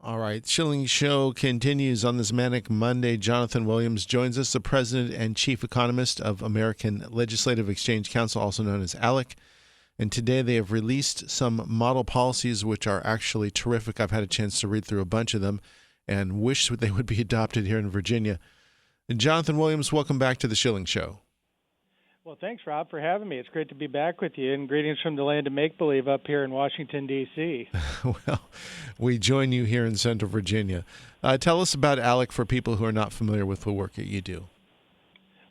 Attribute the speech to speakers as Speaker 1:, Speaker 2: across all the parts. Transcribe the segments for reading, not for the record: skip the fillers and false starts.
Speaker 1: All right. Schilling Show continues on this Manic Monday. Jonathan Williams joins us, the president and chief economist of American Legislative Exchange Council, also known as ALEC. And today they have released some model policies which are actually terrific. I've had a chance to read through a bunch of them and wish they would be adopted here in Virginia. And Jonathan Williams, welcome back to the Schilling Show.
Speaker 2: Well, thanks, Rob, for having me. It's great to be back with you, and greetings from the land of make-believe up here in Washington, D.C.
Speaker 1: Well, we join you here in Central Virginia. Tell us about ALEC for people who are not familiar with the work that you do.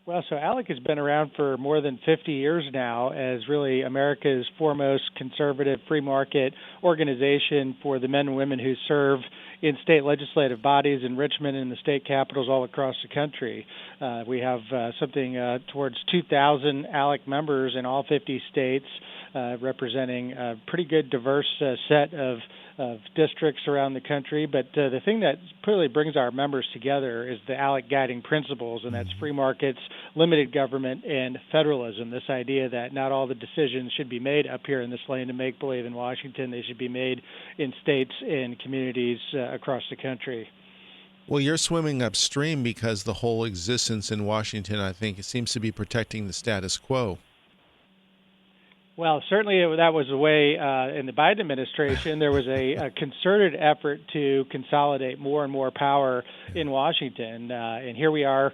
Speaker 2: Well, so ALEC has been around for more than 50 years now as really America's foremost conservative free market organization for the men and women who serve in state legislative bodies in Richmond and the state capitals all across the country. We have something towards 2,000 ALEC members in all 50 states, representing a pretty good diverse set of districts around the country. But the thing that really brings our members together is the ALEC guiding principles, and that's free markets, limited government, and federalism. This idea that not all the decisions should be made up here in this land of make-believe in Washington. They should be made in states and communities across the country.
Speaker 1: Well, you're swimming upstream because the whole existence in Washington, I think, it seems to be protecting the status quo.
Speaker 2: Well, certainly that was the way in the Biden administration. There was a concerted effort to consolidate more and more power in Washington. And here we are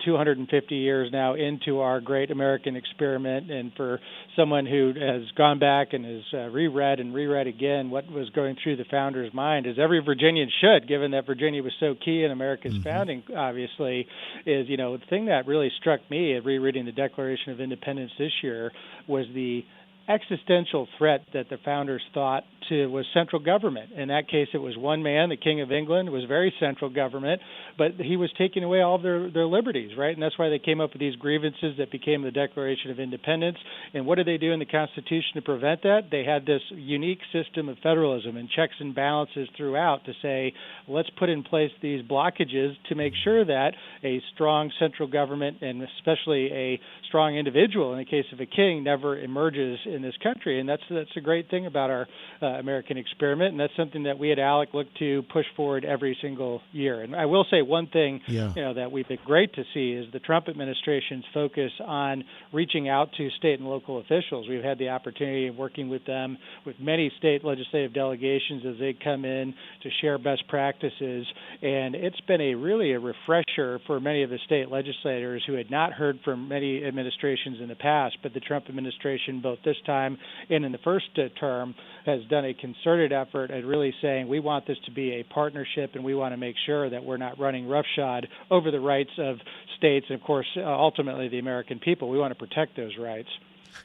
Speaker 2: 250 years now into our great American experiment. And for someone who has gone back and has reread and reread again what was going through the founder's mind, as every Virginian should, given that Virginia was so key in America's founding, obviously, is, the thing that really struck me at rereading the Declaration of Independence this year was the existential threat that the founders thought was central government. In that case, it was one man, the King of England, was very central government, but he was taking away all of their liberties, right? And that's why they came up with these grievances that became the Declaration of Independence. And what did they do in the Constitution to prevent that? They had this unique system of federalism and checks and balances throughout to say, let's put in place these blockages to make sure that a strong central government, and especially a strong individual, in the case of a king, never emerges in this country. And that's a great thing about our American experiment, and that's something that we at ALEC look to push forward every single year. And I will say one thing, that we've been great to see is the Trump administration's focus on reaching out to state and local officials. We've had the opportunity of working with them, with many state legislative delegations as they come in to share best practices, and it's been really a refresher for many of the state legislators who had not heard from many administrations in the past. But the Trump administration, both this time and in the first term, has done a concerted effort at really saying we want this to be a partnership, and we want to make sure that we're not running roughshod over the rights of states and, of course, ultimately the American people. We want to protect those rights.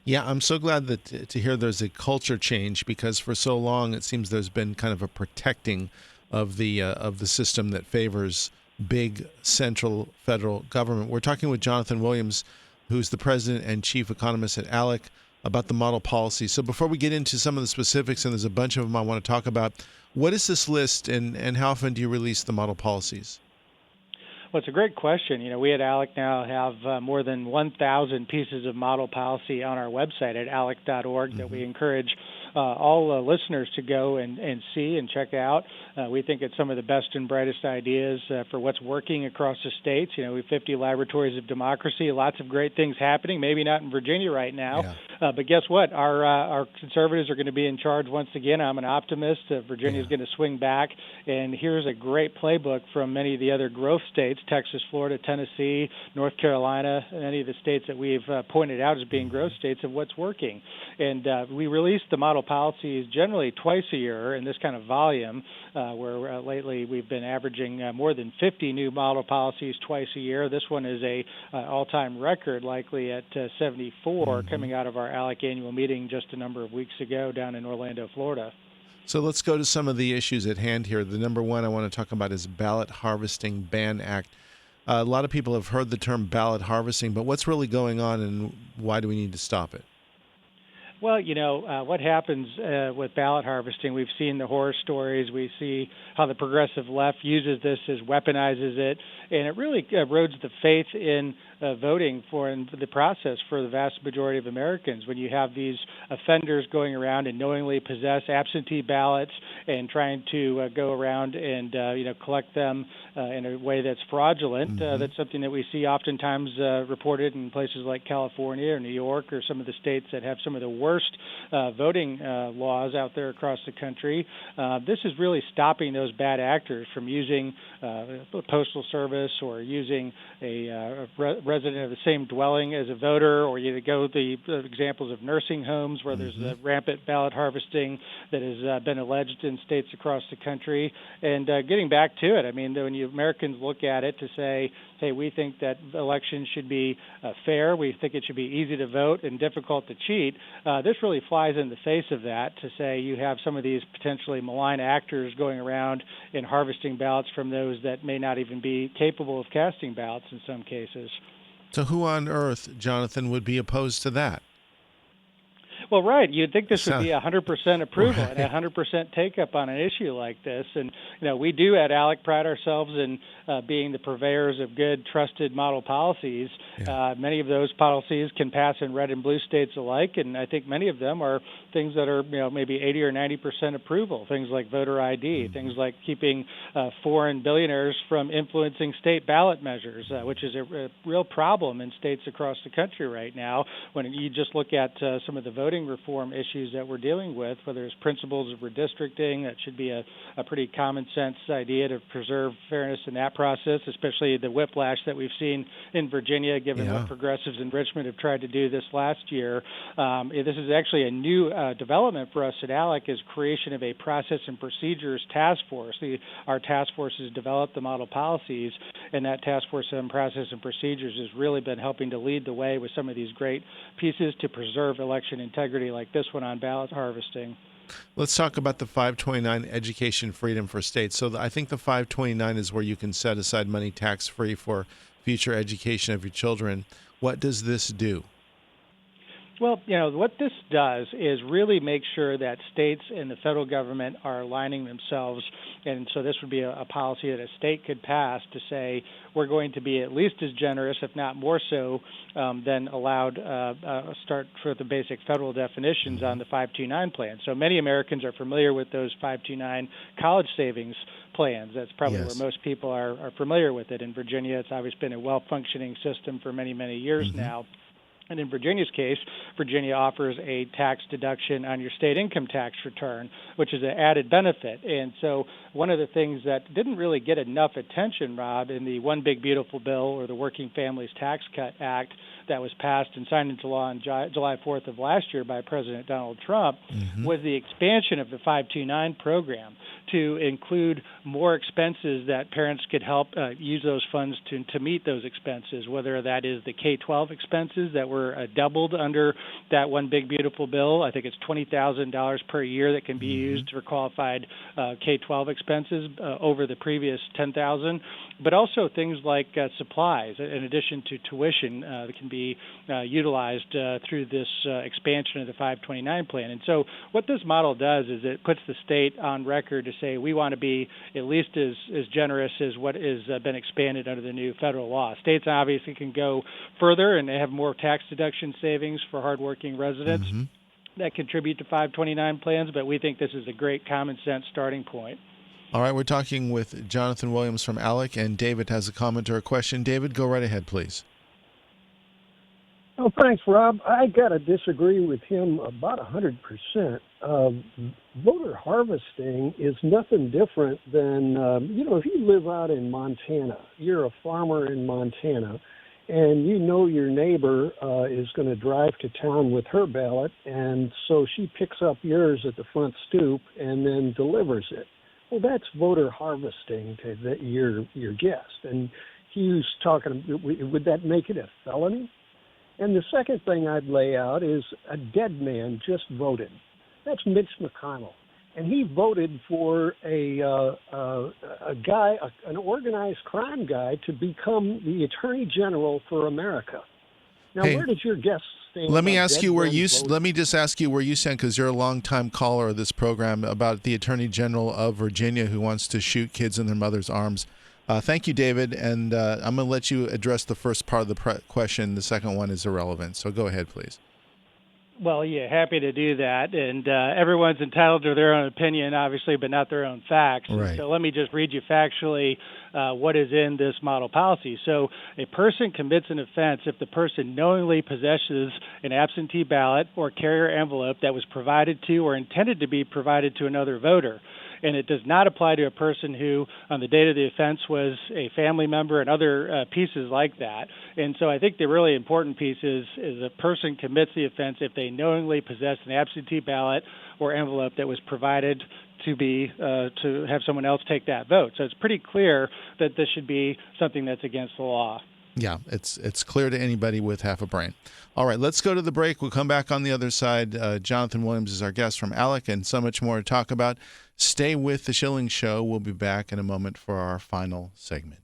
Speaker 1: Yeah, I'm so glad that to hear there's a culture change, because for so long it seems there's been kind of a protecting of the system that favors big central federal government. We're talking with Jonathan Williams, who's the president and chief economist at ALEC, about the model policy. So before we get into some of the specifics, and there's a bunch of them I want to talk about, what is this list, and how often do you release the model policies?
Speaker 2: Well, it's a great question. We at ALEC now have more than 1,000 pieces of model policy on our website at alec.org that we encourage all listeners to go and see and check out. We think it's some of the best and brightest ideas for what's working across the states. We have 50 laboratories of democracy, lots of great things happening, maybe not in Virginia right now. But guess what? Our conservatives are going to be in charge once again. I'm an optimist. Virginia's going to swing back. And here's a great playbook from many of the other growth states, Texas, Florida, Tennessee, North Carolina, and any of the states that we've pointed out as being growth states of what's working. And we release the model policies generally twice a year in this kind of volume, where lately we've been averaging more than 50 new model policies twice a year. This one is a all-time record, likely at 74, coming out of our ALEC Annual Meeting just a number of weeks ago down in Orlando, Florida.
Speaker 1: So let's go to some of the issues at hand here. The number one I want to talk about is Ballot Harvesting Ban Act. A lot of people have heard the term ballot harvesting, but what's really going on, and why do we need to stop it?
Speaker 2: Well, what happens with ballot harvesting, we've seen the horror stories. We see how the progressive left uses this, weaponizes it, and it really erodes the faith in voting in the process for the vast majority of Americans. When you have these offenders going around and knowingly possess absentee ballots and trying to go around and collect them in a way that's fraudulent, that's something that we see oftentimes reported in places like California or New York or some of the states that have some of the worst voting laws out there across the country. This is really stopping those bad actors from using the Postal Service or using a resident of the same dwelling as a voter, or you go the examples of nursing homes where there's rampant ballot harvesting that has been alleged in states across the country. And getting back to it, I mean, when Americans look at it to say, hey, we think that elections should be fair, we think it should be easy to vote and difficult to cheat, this really flies in the face of that to say you have some of these potentially malign actors going around and harvesting ballots from those that may not even be capable of casting ballots in some cases.
Speaker 1: So who on earth, Jonathan, would be opposed to that?
Speaker 2: Well, right. You'd think this would be 100% approval
Speaker 1: Right.
Speaker 2: and 100% take-up on an issue like this. And, we do at ALEC pride ourselves in being the purveyors of good, trusted model policies.
Speaker 1: Yeah.
Speaker 2: Many of those policies can pass in red and blue states alike, and I think many of them are things that are, maybe 80 or 90% approval, things like voter ID, things like keeping foreign billionaires from influencing state ballot measures, which is a real problem in states across the country right now. When you just look at some of the voting reform issues that we're dealing with, whether it's principles of redistricting, that should be a pretty common sense idea to preserve fairness in that process, especially the whiplash that we've seen in Virginia, given what progressives in Richmond have tried to do this last year. This is actually a new development for us at ALEC, is creation of a process and procedures task force. Our task force has developed the model policies, and that task force on process and procedures has really been helping to lead the way with some of these great pieces to preserve election integrity like this one on ballot harvesting.
Speaker 1: Let's talk about the 529 education freedom for states. So I think the 529 is where you can set aside money tax-free for future education of your children. What does this do?
Speaker 2: Well, what this does is really make sure that states and the federal government are aligning themselves. And so this would be a policy that a state could pass to say we're going to be at least as generous, if not more so, than allowed start for the basic federal definitions on the 529 plan. So many Americans are familiar with those 529 college savings plans. That's probably where most people are familiar with it. In Virginia, it's obviously been a well-functioning system for many, many years now. And in Virginia's case, Virginia offers a tax deduction on your state income tax return, which is an added benefit. And so one of the things that didn't really get enough attention, Rob, in the One Big Beautiful Bill, or the Working Families Tax Cut Act, that was passed and signed into law on July 4th of last year by President Donald Trump, was the expansion of the 529 program to include more expenses that parents could help use those funds to meet those expenses, whether that is the K-12 expenses that were doubled under that One Big Beautiful Bill. I think it's $20,000 per year that can be used for qualified K-12 expenses over the previous $10,000, but also things like supplies, in addition to tuition, that can be utilized through this expansion of the 529 plan. And so what this model does is it puts the state on record to say we want to be at least as generous as what has been expanded under the new federal law. States obviously can go further and they have more tax deduction savings for hardworking residents that contribute to 529 plans, but we think this is a great common sense starting point.
Speaker 1: All right, we're talking with Jonathan Williams from ALEC, and David has a comment or a question. David, go right ahead, please.
Speaker 3: Oh, thanks, Rob. I got to disagree with him about 100%. Voter harvesting is nothing different than, if you live out in Montana, you're a farmer in Montana, and your neighbor is going to drive to town with her ballot, and so she picks up yours at the front stoop and then delivers it. Well, that's voter harvesting to your guest. And he was talking, would that make it a felony? And the second thing I'd lay out is a dead man just voted. That's Mitch McConnell. And he voted for a guy, an organized crime guy, to become the Attorney General for America. Now,
Speaker 1: Hey,
Speaker 3: where does your guest stand
Speaker 1: let me
Speaker 3: on
Speaker 1: ask
Speaker 3: dead
Speaker 1: you where
Speaker 3: gun
Speaker 1: you.
Speaker 3: voting?
Speaker 1: Let me just ask you where you stand, because you're a longtime caller of this program about the Attorney General of Virginia who wants to shoot kids in their mother's arms. Thank you, David, and I'm going to let you address the first part of the question. The second one is irrelevant, so go ahead, please.
Speaker 2: Well, yeah, happy to do that. And everyone's entitled to their own opinion, obviously, but not their own facts.
Speaker 1: Right.
Speaker 2: And so let me just read you factually what is in this model policy. So a person commits an offense if the person knowingly possesses an absentee ballot or carrier envelope that was provided to or intended to be provided to another voter. And it does not apply to a person who, on the date of the offense, was a family member and other pieces like that. And so I think the really important piece is a person commits the offense if they knowingly possess an absentee ballot or envelope that was provided to have someone else take that vote. So it's pretty clear that this should be something that's against the law.
Speaker 1: Yeah, it's clear to anybody with half a brain. All right, let's go to the break. We'll come back on the other side. Jonathan Williams is our guest from ALEC, and so much more to talk about. Stay with the Schilling Show. We'll be back in a moment for our final segment.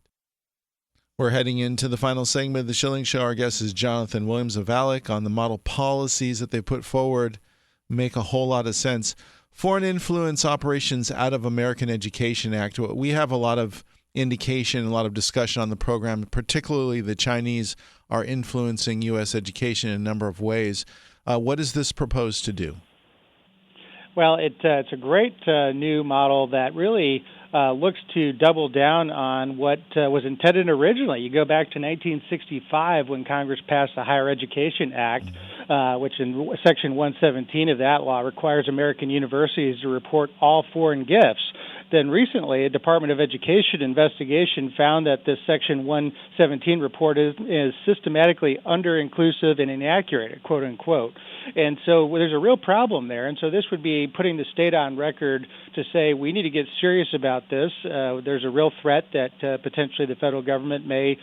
Speaker 1: We're heading into the final segment of the Schilling Show. Our guest is Jonathan Williams of ALEC. On the model policies that they put forward make a whole lot of sense. Foreign Influence Operations Out of American Education Act. We have a lot of indication, a lot of discussion on the program, particularly the Chinese are influencing U.S. education in a number of ways. What is this proposed to do?
Speaker 2: Well, it's a great new model that really looks to double down on what was intended originally. You go back to 1965 when Congress passed the Higher Education Act, which in Section 117 of that law requires American universities to report all foreign gifts. Then recently, a Department of Education investigation found that this Section 117 report is systematically under-inclusive and inaccurate, quote unquote. And so there's a real problem there. And so this would be putting the state on record to say we need to get serious about this. There's a real threat that potentially the federal government may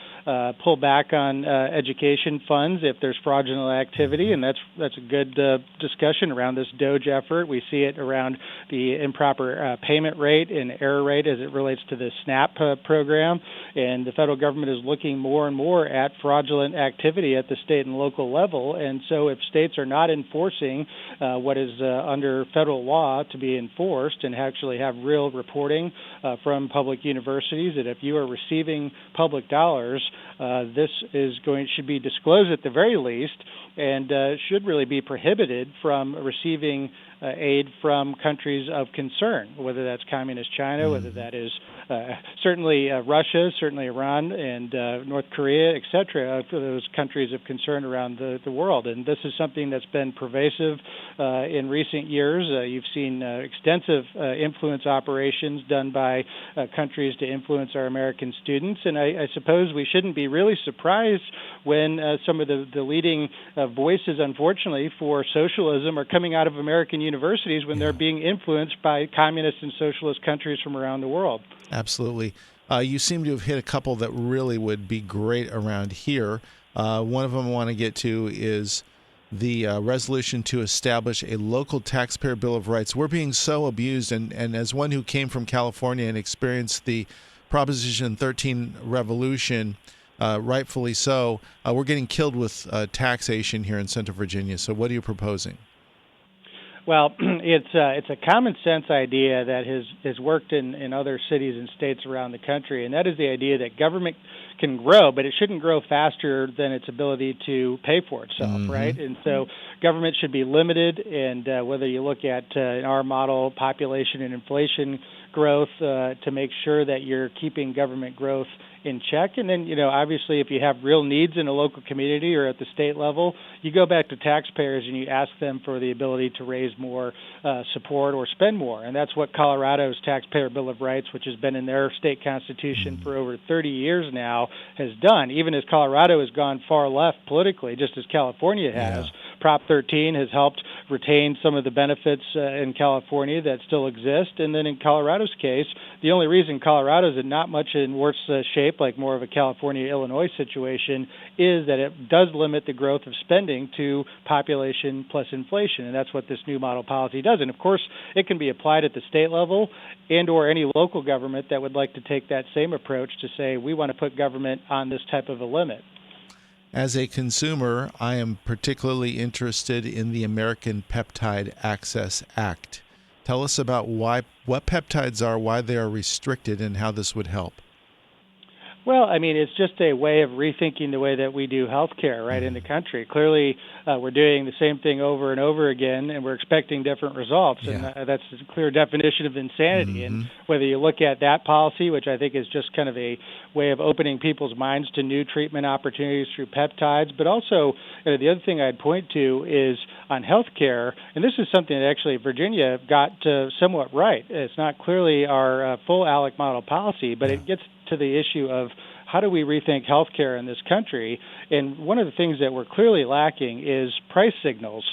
Speaker 2: pull back on education funds if there's fraudulent activity, and that's a good discussion around this DOGE effort. We see it around the improper payment rate and error rate as it relates to the SNAP program, and the federal government is looking more and more at fraudulent activity at the state and local level. And so if states are not enforcing what is under federal law to be enforced and actually have real reporting from public universities, that if you are receiving public dollars, this should be disclosed at the very least, and should really be prohibited from receiving aid from countries of concern, whether that's communist China, whether that is certainly Russia, certainly Iran, and North Korea, et cetera, for those countries of concern around the world. And this is something that's been pervasive in recent years. You've seen extensive influence operations done by countries to influence our American students, and I suppose we shouldn't be really surprised when some of the leading voices, unfortunately, for socialism are coming out of American universities when they're being influenced by communist and socialist countries from around the world.
Speaker 1: Absolutely. You seem to have hit a couple that really would be great around here. One of them I want to get to is the resolution to establish a local taxpayer bill of rights. We're being so abused, and as one who came from California and experienced the Proposition 13 revolution, rightfully so, we're getting killed with taxation here in Central Virginia. So what are you proposing?
Speaker 2: Well, it's a common sense idea that has worked in other cities and states around the country, and that is the idea that government can grow, but it shouldn't grow faster than its ability to pay for itself, right? And so government should be limited, and whether you look at, in our model, population and inflation growth to make sure that you're keeping government growth in check. And then, obviously, if you have real needs in a local community or at the state level, you go back to taxpayers and you ask them for the ability to raise more support or spend more. And that's what Colorado's Taxpayer Bill of Rights, which has been in their state constitution for over 30 years now, has done. Even as Colorado has gone far left politically, just as California has. Prop 13 has helped retain some of the benefits in California that still exist. And then in Colorado's case, the only reason Colorado's in not much in worse shape, like more of a California-Illinois situation, is that it does limit the growth of spending to population plus inflation. And that's what this new model policy does. And of course, it can be applied at the state level and or any local government that would like to take that same approach to say, we want to put government on this type of a limit.
Speaker 1: As a consumer, I am particularly interested in the American Peptide Access Act. Tell us about what peptides are, why they are restricted, and how this would help.
Speaker 2: Well, I mean, it's just a way of rethinking the way that we do healthcare, right, in the country. Clearly, we're doing the same thing over and over again, and we're expecting different results.
Speaker 1: Yeah.
Speaker 2: And that's a clear definition of insanity. And whether you look at that policy, which I think is just kind of a way of opening people's minds to new treatment opportunities through peptides, but also the other thing I'd point to is on healthcare, and this is something that actually Virginia got somewhat right. It's not clearly our full ALEC model policy, but it gets to the issue of how do we rethink healthcare in this country? And one of the things that we're clearly lacking is price signals.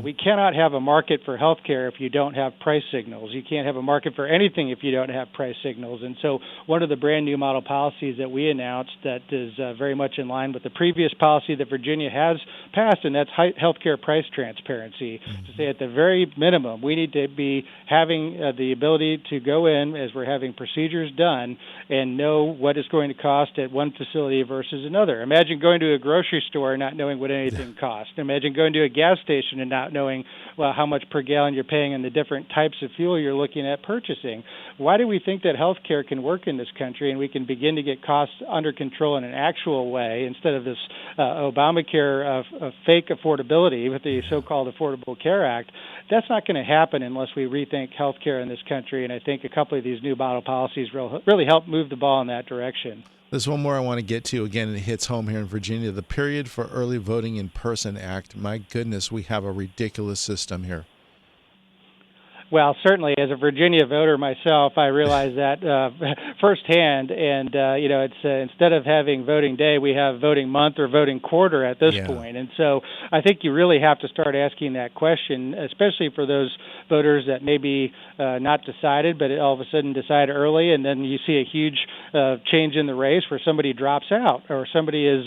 Speaker 2: We cannot have a market for healthcare if you don't have price signals. You can't have a market for anything if you don't have price signals. And so one of the brand new model policies that we announced that is very much in line with the previous policy that Virginia has passed, and that's healthcare price transparency. To say at the very minimum, we need to be having the ability to go in as we're having procedures done and know what it's going to cost at one facility versus another. Imagine going to a grocery store and not knowing what anything costs. Imagine going to a gas station and not knowing how much per gallon you're paying and the different types of fuel you're looking at purchasing. Why do we think that healthcare can work in this country and we can begin to get costs under control in an actual way instead of this Obamacare fake affordability with the so-called Affordable Care Act? That's not going to happen unless we rethink healthcare in this country, and I think a couple of these new model policies really help move the ball in that direction.
Speaker 1: There's one more I want to get to. Again, it hits home here in Virginia. The Period for Early Voting in Person Act. My goodness, we have a ridiculous system here.
Speaker 2: Well, certainly, as a Virginia voter myself, I realize that firsthand. And it's instead of having voting day, we have voting month or voting quarter at this point. And so I think you really have to start asking that question, especially for those voters that maybe not decided, but all of a sudden decide early, and then you see a huge change in the race where somebody drops out or somebody is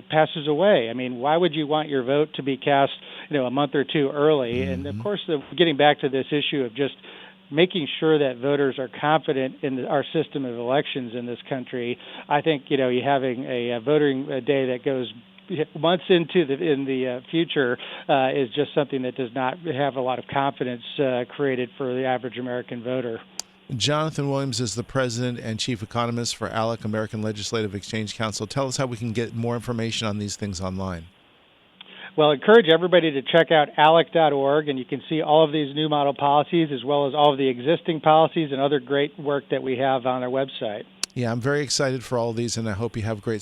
Speaker 2: passes away. I mean, why would you want your vote to be cast a month or two early? And of course, getting back to this issue of just making sure that voters are confident in our system of elections in this country, I think you having a voting day that goes months into the future is just something that does not have a lot of confidence created for the average American voter.
Speaker 1: Jonathan Williams is the president and chief economist for ALEC, American Legislative Exchange Council. Tell us how we can get more information on these things online.
Speaker 2: Well, I encourage everybody to check out ALEC.org, and you can see all of these new model policies as well as all of the existing policies and other great work that we have on our website.
Speaker 1: Yeah, I'm very excited for all of these, and I hope you have great success.